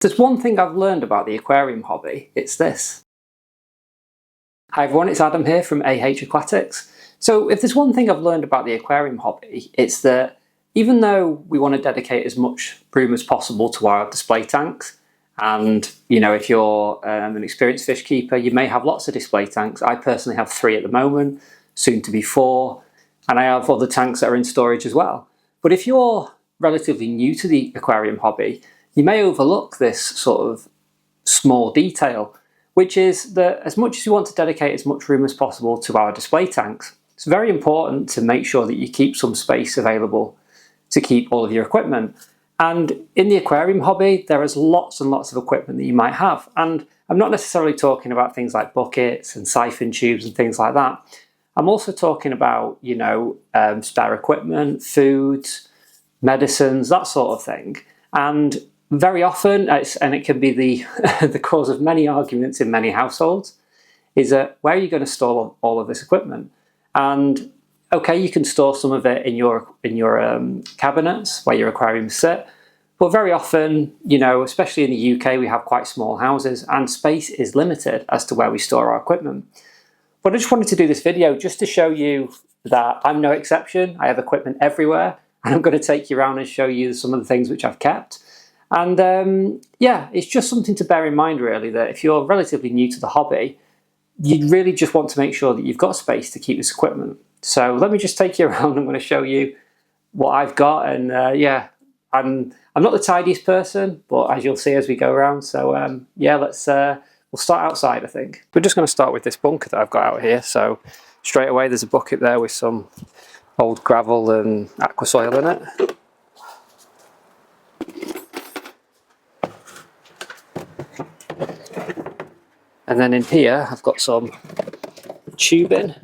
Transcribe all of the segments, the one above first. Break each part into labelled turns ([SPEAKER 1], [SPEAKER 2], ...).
[SPEAKER 1] There's one thing I've learned about the aquarium hobby, it's this. Hi everyone, it's Adam here from Aquatics. So if there's one thing I've learned about the aquarium hobby, it's that even though we want to dedicate as much room as possible to our display tanks, and if you're an experienced fish keeper, you may have lots of display tanks. I personally have 3 at the moment, soon to be 4, and I have other tanks that are in storage as well. But if you're relatively new to the aquarium hobby, you may overlook this sort of small detail, which is that as much as you want to dedicate as much room as possible to our display tanks, it's very important to make sure that you keep some space available to keep all of your equipment. And in the aquarium hobby, there is lots and lots of equipment that you might have. And I'm not necessarily talking about things like buckets and siphon tubes and things like that. I'm also talking about, spare equipment, foods, medicines, that sort of thing. And very often, and it can be the cause of many arguments in many households, is that where are you going to store all of this equipment? And okay, you can store some of it in your cabinets where your aquariums sit, but very often, especially in the UK, we have quite small houses and space is limited as to where we store our equipment. But I just wanted to do this video just to show you that I'm no exception. I have equipment everywhere, and I'm going to take you around and show you some of the things which I've kept. And yeah, it's just something to bear in mind really, that if you're relatively new to the hobby, you really just want to make sure that you've got space to keep this equipment. So let me just take you around. I'm going to show you what I've got, and yeah, I'm not the tidiest person, but as you'll see as we go around. So yeah, we'll start outside, I think. We're just going to start with this bunker that I've got out here. So straight away there's a bucket there with some old gravel and aqua soil in it. And then in here I've got some tubing,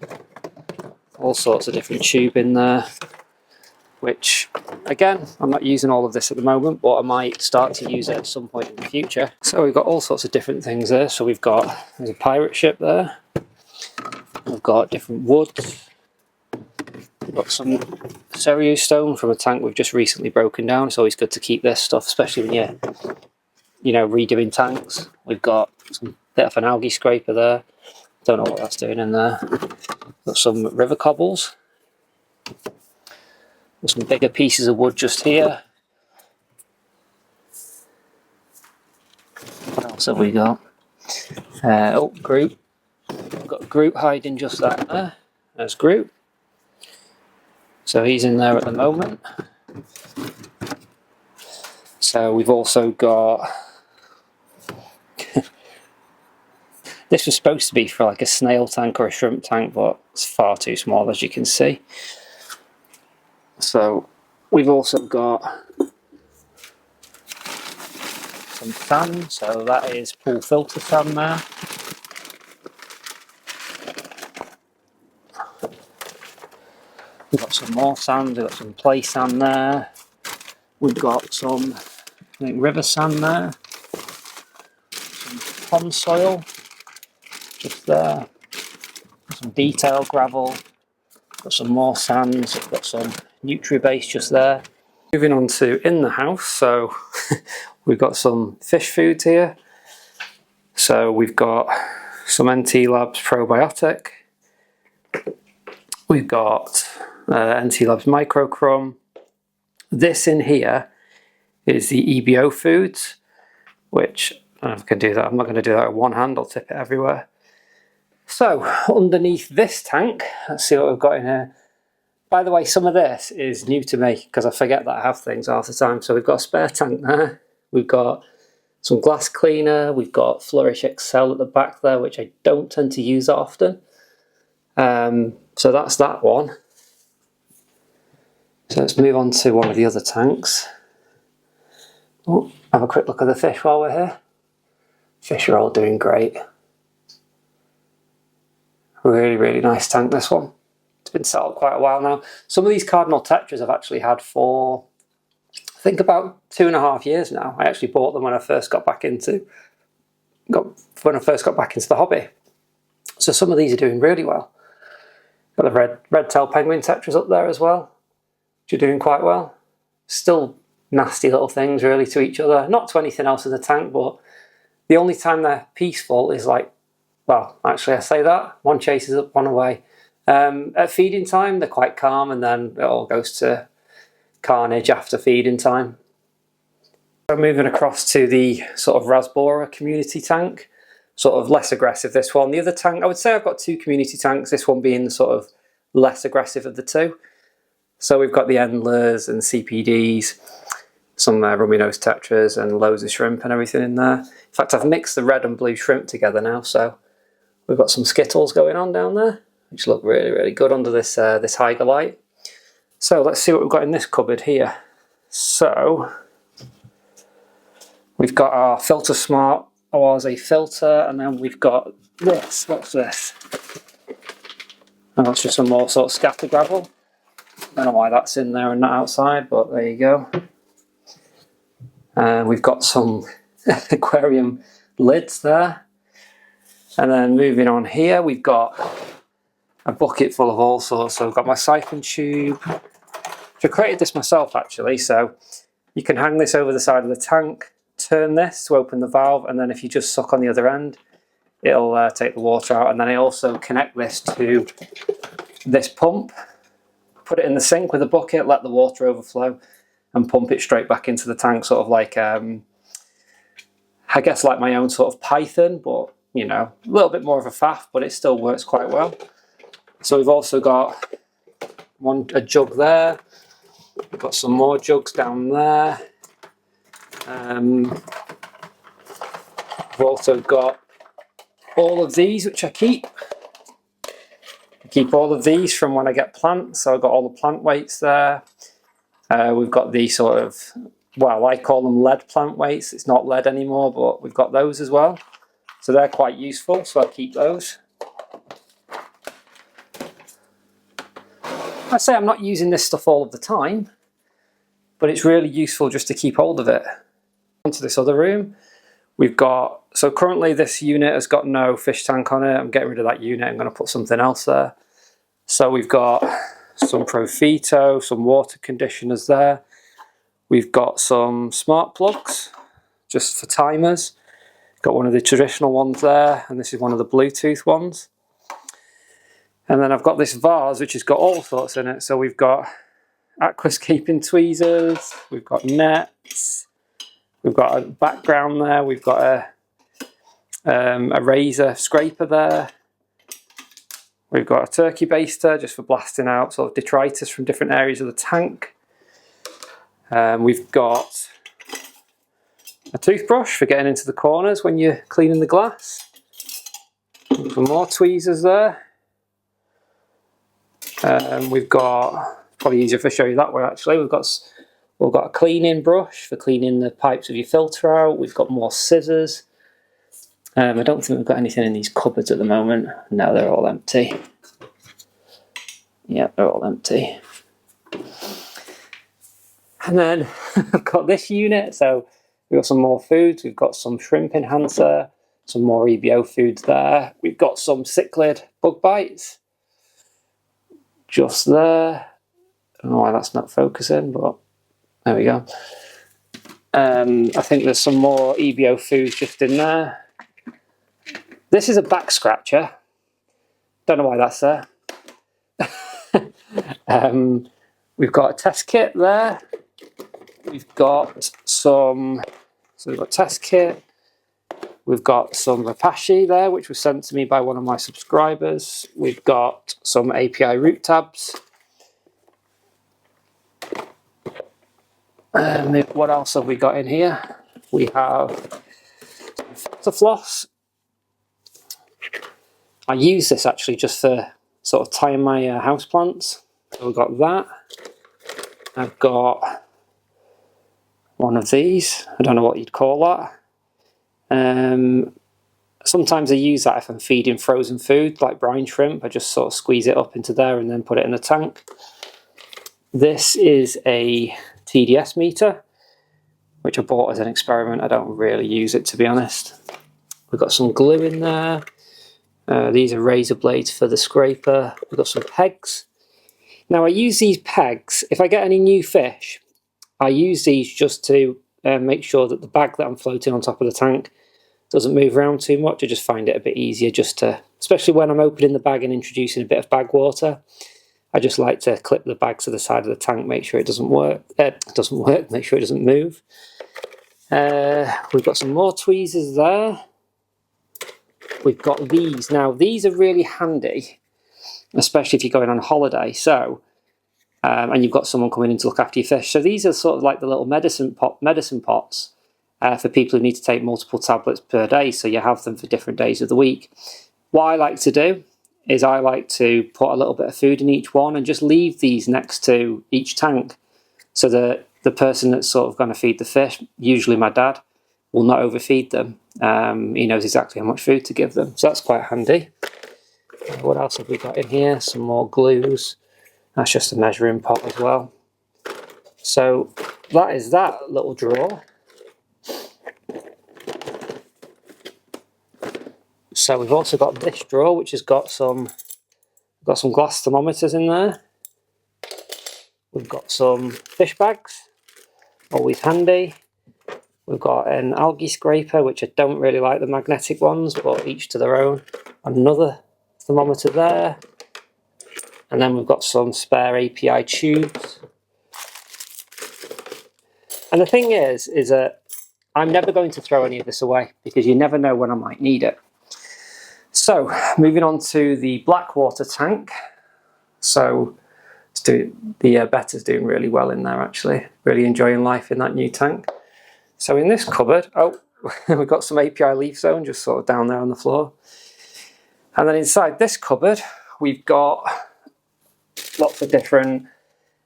[SPEAKER 1] all sorts of different tubing there, which again, I'm not using all of this at the moment, but I might start to use it at some point in the future. So we've got all sorts of different things there. So there's a pirate ship there, we've got different woods, we've got some cereal stone from a tank we've just recently broken down. It's always good to keep this stuff, especially when you're redoing tanks. We've got some bit of an algae scraper there, don't know what that's doing in there. Got some river cobbles, got some bigger pieces of wood just here. What else have we got? Groot. We've got Groot hiding just there. There's Groot. So he's in there at the moment. So we've also got this was supposed to be for like a snail tank or a shrimp tank, but it's far too small, as you can see. So we've also got some sand, so that is pool filter sand there. We've got some more sand, we've got some play sand there. We've got some, I think, river sand there. Some pond soil just there. Some detail gravel. Got some more sands. We've got some Nutri-Base just there. Moving on to in the house, so we've got some fish foods here. So we've got some NT Labs probiotic. We've got NT Labs micro crumb. This in here is the EBO foods, which I don't know if I can do that. I'm not going to do that with one hand, I'll tip it everywhere. So underneath this tank, let's see what we've got in here. By the way, some of this is new to me because I forget that I have things half the time. So we've got a spare tank there, we've got some glass cleaner, we've got Flourish Excel at the back there, which I don't tend to use that often. So that's that one. So let's move on to one of the other tanks. Oh, have a quick look at the fish while we're here. Fish are all doing great. Really, really nice tank, this one. It's been set up quite a while now. Some of these cardinal tetras I've actually had for, I think, about 2.5 years now. I actually bought them when I first got back into the hobby. So some of these are doing really well. Got the red tail penguin tetras up there as well, which are doing quite well. Still nasty little things really to each other. Not to anything else in the tank, but the only time they're peaceful is like, well, actually I say that, one chases up, one away. At feeding time, they're quite calm, and then it all goes to carnage after feeding time. So moving across to the sort of Rasbora community tank, sort of less aggressive this one. The other tank, I would say I've got two community tanks, this one being the sort of less aggressive of the two. So we've got the endlers and CPDs, some rummy nose tetras and loads of shrimp and everything in there. In fact, I've mixed the red and blue shrimp together now, so we've got some skittles going on down there, which look really, really good under this this Hygge light. So let's see what we've got in this cupboard here. So we've got our Filter Smart Oase filter, and then we've got this. What's this? Oh, that's just some more sort of scatter gravel. I don't know why that's in there and not outside, but there you go. We've got some aquarium lids there. And then moving on here, we've got a bucket full of all sorts. So I've got my siphon tube, which I created this myself actually. So you can hang this over the side of the tank, turn this to open the valve, and then if you just suck on the other end, it'll take the water out. And then I also connect this to this pump, put it in the sink with a bucket, let the water overflow, and pump it straight back into the tank, sort of like, I guess like my own sort of Python, but you know, a little bit more of a faff, but it still works quite well. So we've also got a jug there, we've got some more jugs down there. We've also got all of these, which I keep all of these from when I get plants, so I've got all the plant weights there. We've got the sort of, well, I call them lead plant weights. It's not lead anymore, but we've got those as well. So they're quite useful, so I keep those. I say I'm not using this stuff all of the time, but it's really useful just to keep hold of it. Onto this other room, we've got, so currently this unit has got no fish tank on it. I'm getting rid of that unit, I'm going to put something else there. So we've got some Profito, some water conditioners there. We've got some smart plugs, just for timers. Got one of the traditional ones there, and this is one of the Bluetooth ones. And then I've got this vase, which has got all sorts in it. So we've got Aquascaping tweezers, we've got nets, we've got a background there, we've got a razor scraper there. We've got a turkey baster just for blasting out sort of detritus from different areas of the tank. We've got a toothbrush for getting into the corners when you're cleaning the glass. Some more tweezers there. We've got, probably easier if I show you that way actually, we've got a cleaning brush for cleaning the pipes of your filter out. We've got more scissors. I don't think we've got anything in these cupboards at the moment. No, they're all empty. Yeah, they're all empty. And then I've got this unit, so we've got some more foods. We've got some shrimp enhancer, some more EBO foods there. We've got some cichlid bug bites. Just there. I don't know why that's not focusing, but there we go. I think there's some more EBO foods just in there. This is a back scratcher. Don't know why that's there. We've got a test kit there. We've got some, so we've got test kit. We've got some Rapashi there, which was sent to me by one of my subscribers. We've got some API root tabs. What else have we got in here? We have filter floss. I use this actually just for sort of tying my houseplants. So we've got that. I've got one of these. I don't know what you'd call that. Sometimes I use that if I'm feeding frozen food, like brine shrimp. I just sort of squeeze it up into there and then put it in the tank. This is a TDS meter, which I bought as an experiment. I don't really use it, to be honest. We've got some glue in there. These are razor blades for the scraper. We've got some pegs. Now I use these pegs, if I get any new fish, I use these just to make sure that the bag that I'm floating on top of the tank doesn't move around too much. I just find it a bit easier just to, especially when I'm opening the bag and introducing a bit of bag water, I just like to clip the bag to the side of the tank, make sure it doesn't work, make sure it doesn't move. We've got some more tweezers there. We've got these. Now these are really handy, especially if you're going on holiday. So, and you've got someone coming in to look after your fish. So these are sort of like the little medicine pots for people who need to take multiple tablets per day. So you have them for different days of the week. What I like to do is I like to put a little bit of food in each one and just leave these next to each tank, so that the person that's sort of going to feed the fish, usually my dad, will not overfeed them. He knows exactly how much food to give them, so that's quite handy. What else have we got in here? Some more glues. That's just a measuring pot as well. So that is that little drawer. So we've also got this drawer, which has got some glass thermometers in there. We've got some fish bags, always handy. We've got an algae scraper, which I don't really like the magnetic ones, but each to their own. Another thermometer there. And then we've got some spare API tubes. And the thing is that I'm never going to throw any of this away, because you never know when I might need it. So, moving on to the Blackwater tank. So, the Betta's doing really well in there actually. Really enjoying life in that new tank. So in this cupboard, we've got some API leaf zone just sort of down there on the floor. And then inside this cupboard, we've got lots of different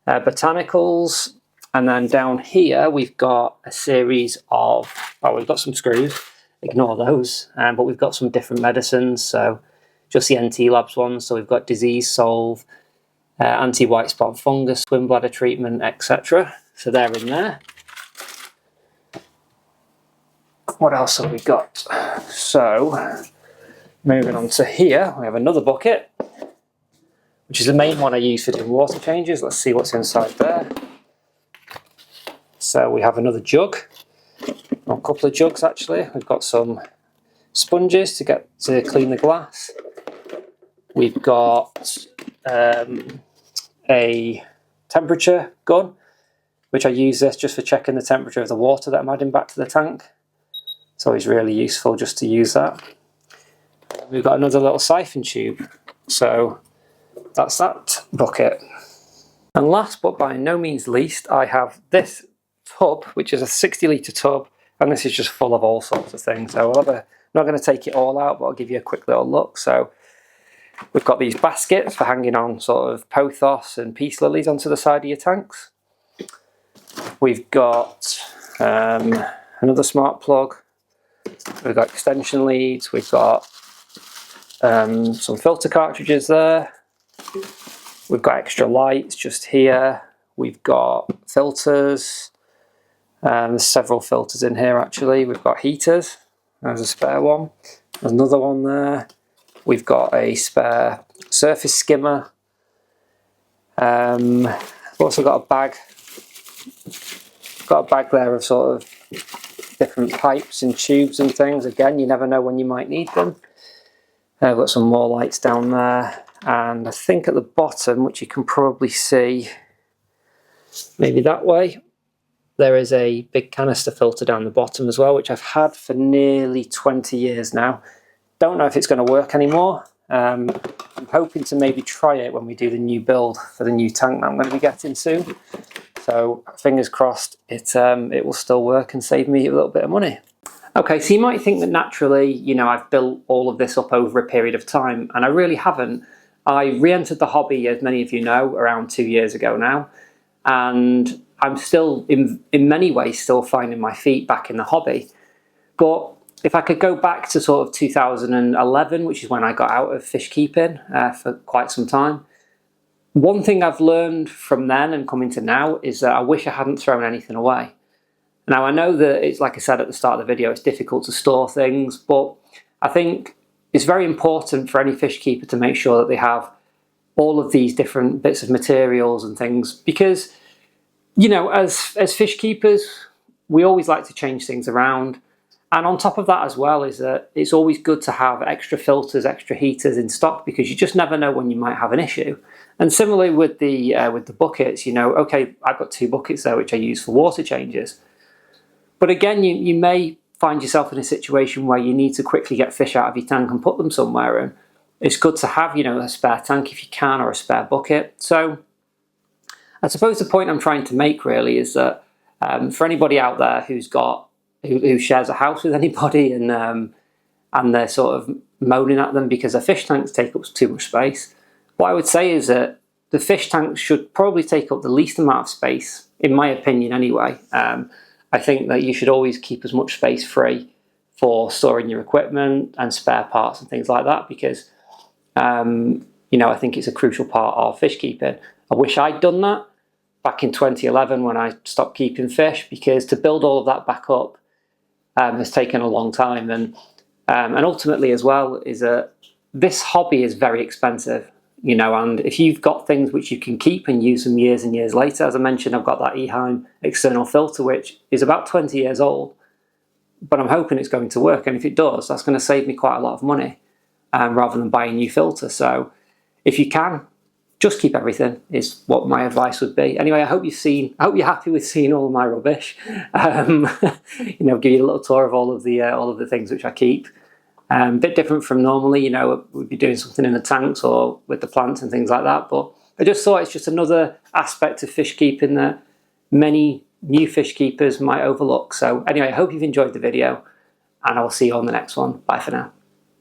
[SPEAKER 1] botanicals. And then down here, we've got a series of, we've got some screws. Ignore those, but we've got some different medicines, so just the NT Labs ones. So we've got disease solve, anti-white spot fungus, swim bladder treatment, etc. So they're in there. What else have we got? So moving on to here, we have another bucket, which is the main one I use for doing water changes. Let's see what's inside there. So we have another jug. A couple of jugs actually. We've got some sponges to clean the glass. We've got a temperature gun, which I use this just for checking the temperature of the water that I'm adding back to the tank. It's always really useful just to use that. We've got another little siphon tube. So that's that bucket. And last but by no means least, I have this tub, which is a 60-litre tub. And this is just full of all sorts of things. So I'm not going to take it all out, but I'll give you a quick little look. So we've got these baskets for hanging on sort of pothos and peace lilies onto the side of your tanks. We've got another smart plug. We've got extension leads. We've got some filter cartridges there. We've got extra lights just here. We've got filters. There's several filters in here actually. We've got heaters. There's a spare one. There's another one there. We've got a spare surface skimmer. We've also got a bag. Got a bag there of sort of different pipes and tubes and things. Again, you never know when you might need them. I've got some more lights down there. And I think at the bottom, which you can probably see, maybe that way, there is a big canister filter down the bottom as well, which I've had for nearly 20 years now. Don't know if it's going to work anymore. I'm hoping to maybe try it when we do the new build for the new tank that I'm going to be getting soon. So fingers crossed it will still work and save me a little bit of money. Okay, so you might think that naturally, you know, I've built all of this up over a period of time, and I really haven't. I re-entered the hobby, as many of you know, around 2 years ago now, and I'm still, in many ways, still finding my feet back in the hobby. But if I could go back to sort of 2011, which is when I got out of fish keeping for quite some time, one thing I've learned from then and coming to now is that I wish I hadn't thrown anything away. Now I know that it's, like I said at the start of the video, it's difficult to store things, but I think it's very important for any fish keeper to make sure that they have all of these different bits of materials and things, because You know, as fish keepers, we always like to change things around. And on top of that as well is that it's always good to have extra filters, extra heaters in stock, because you just never know when you might have an issue. And similarly with the buckets, you know, okay, I've got 2 buckets there which I use for water changes. But again, you may find yourself in a situation where you need to quickly get fish out of your tank and put them somewhere. And it's good to have, you know, a spare tank if you can, or a spare bucket. So I suppose the point I'm trying to make really is that for anybody out there who shares a house with anybody and they're sort of moaning at them because their fish tanks take up too much space, what I would say is that the fish tanks should probably take up the least amount of space, in my opinion anyway. I think that you should always keep as much space free for storing your equipment and spare parts and things like that, because you know, I think it's a crucial part of fish keeping. I wish I'd done that back in 2011 when I stopped keeping fish, because to build all of that back up has taken a long time. And ultimately as well is that this hobby is very expensive, you know, and if you've got things which you can keep and use them years and years later, as I mentioned, I've got that Eheim external filter which is about 20 years old, but I'm hoping it's going to work, and if it does, that's going to save me quite a lot of money rather than buying a new filter. So if you can, just keep everything, is what my advice would be. Anyway, I hope you're happy with seeing all of my rubbish. You know, give you a little tour of all of the things which I keep. A bit different from normally, you know, we'd be doing something in the tanks or with the plants and things like that. But I just thought it's just another aspect of fish keeping that many new fish keepers might overlook. So anyway, I hope you've enjoyed the video, and I will see you on the next one. Bye for now.